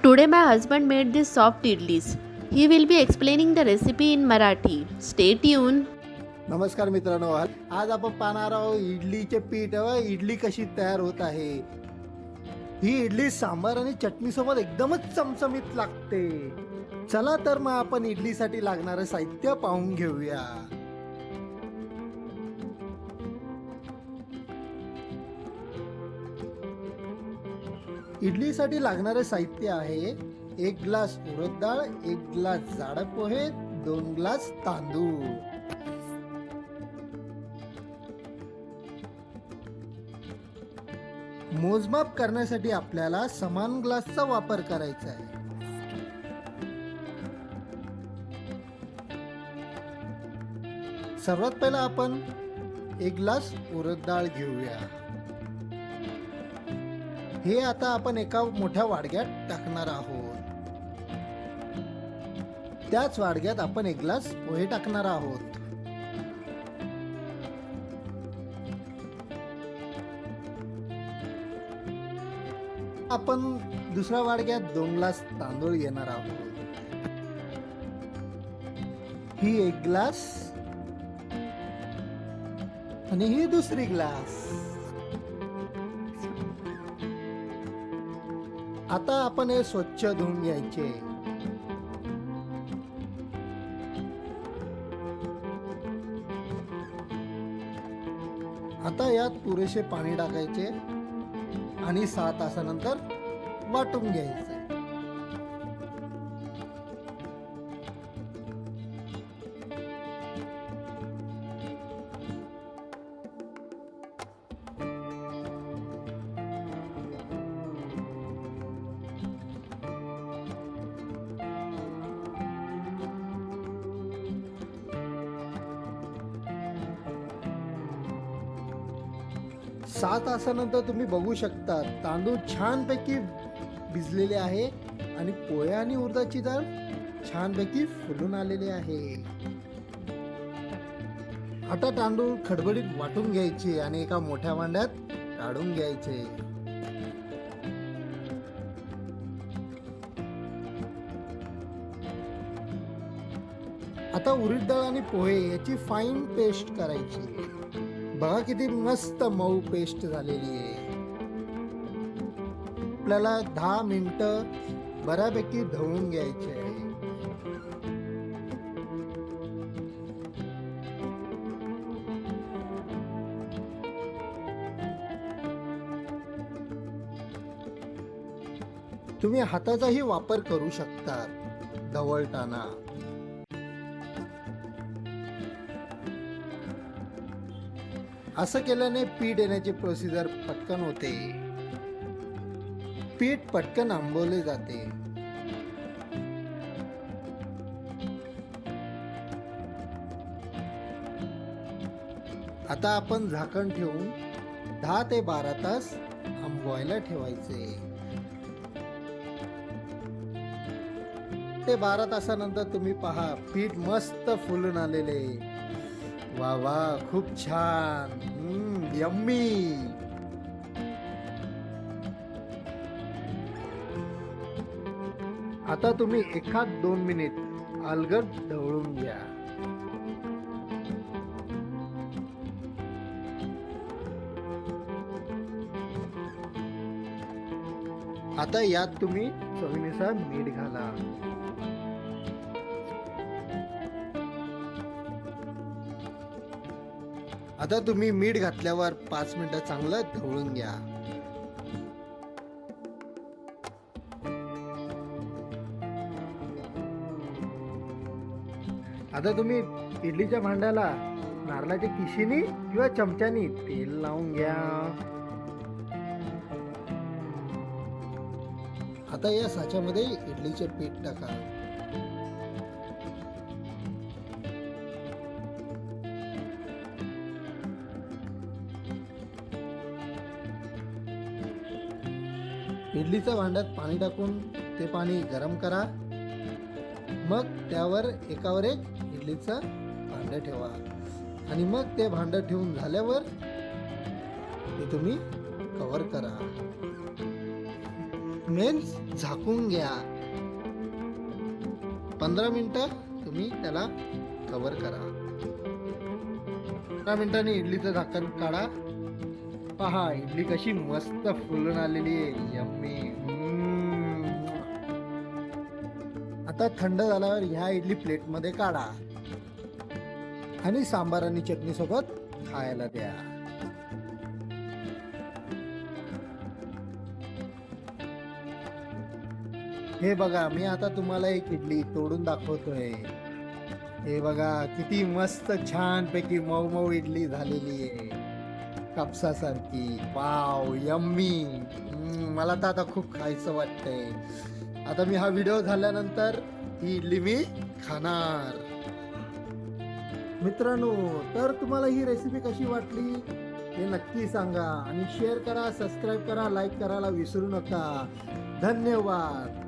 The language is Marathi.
Today my husband made these soft idlis. He will be explaining the recipe in Marathi. Stay tuned. नमस्कार मित्रांनो, आज आपण पाहणार आहोत इडलीचे पीठ व इडली कशी तयार होत आहे. ही इडली सांबार आणि चटणी सोबत एकदमच चमचमीत लागते. चला तर मग आपण इडलीसाठी लागणारे साहित्य पाहून घेऊया. इडलीसाठी लागणारे साहित्य आहे 1 ग्लास उडद डाळ, 1 ग्लास जाडे पोहे, 2 ग्लास तांदूळ. मोजमाप करण्यासाठी आपल्याला समान ग्लासचा वापर करायचा आहे. सर्वात पहिला आपण 1 ग्लास उडद डाळ घेऊया. हे आता आपण एका मोठ्या वाडग्यात टाकणार आहोत. त्याच वाडग्यात आपण 1 ग्लास पोहे टाकणार आहोत. आपण दुसऱ्या वाडग्यात 2 ग्लास तांदूळ घेणार आहोत. ही 1 ग्लास आणि ही दुसरी ग्लास. आता आपण हे स्वच्छ धुवून घ्यायचे. आता यात पुरेसे पाणी टाकायचे आणि 6 तासानंतर वाटून घ्यायचे. सात तासानंतर तुम्ही बघू शकता तांदूळ छानपैकी भिजलेले आहे आणि पोहे आणि उडदाची डाळ छानपैकी फुलून आलेले आहे. आता तांदूळ खडबडीत वाटून घ्यायचे आणि एका मोठ्या भांड्यात काढून घ्यायचे. आता उडीद डाळ आणि पोहे याची फाईन पेस्ट करायची. बघा किती मस्त मऊ पेस्ट झालेली आहे. आपल्याला 10 मिनिटं बऱ्यापैकी ढवळून घ्यायचे आहे. तुम्ही हाताचाही वापर करू शकता ढवळताना. असं केल्याने पीठ येण्याची प्रोसिजर पटकन होते. पीठ पटकन आंबवले जाते. आता आपण झाकण ठेवून 10 ते 12 तास आंबवायला ठेवायचे. ते 12 तासानंतर तुम्ही पहा पीठ मस्त फुलून आलेले. वा वा, खूप छान, यम्मी. आता तुम्ही 1-2 मिनिट अलगद ढवळून घ्या. आता यात तुम्ही चवीनुसार मीठ घाला. आता तुम्ही मीठ घातल्यावर 5 मिनिटं चांगलं ढवळून घ्या. आता तुम्ही इडलीच्या भांड्याला नारळाच्या किशीनी किंवा चमच्यानी तेल लावून घ्या. आता या साच्यामध्ये इडलीचे पीठ टाका. इडलीच्या भांड्यात पाणी टाकून ते पाणी गरम करा. मग त्यावर एकावर एक इडलीचं भांडं ठेवा आणि मग ते भांडं ठेवून झाल्यावर ते तुम्ही कव्हर करा. मीन्स झाकून घ्या. 15 मिनिटं तुम्ही त्याला कव्हर करा. 15 मिनिटांनी इडलीचं झाकण काढा. पहा इडली कशी मस्त फुलून आलेली आहे. यम्मी. आता थंड झाल्यावर ह्या इडली प्लेटमध्ये काढा आणि सांबार आणि चटणी सोबत खायला द्या. हे बघा मी आता तुम्हाला एक इडली तोडून दाखवतोय. हे बघा किती मस्त छान पैकी मऊ मऊ इडली झालेली आहे, कापसासारखी. Wow yummy. मला तर आता खूप खायचं वाटतंय. आता मी हा व्हिडिओ झाल्यानंतर ही इडली मी खाणार. मित्रांनो, तर तुम्हाला ही रेसिपी कशी वाटली हे नक्की सांगा आणि शेअर करा, सबस्क्राईब करा, लाईक करायला विसरू नका. धन्यवाद.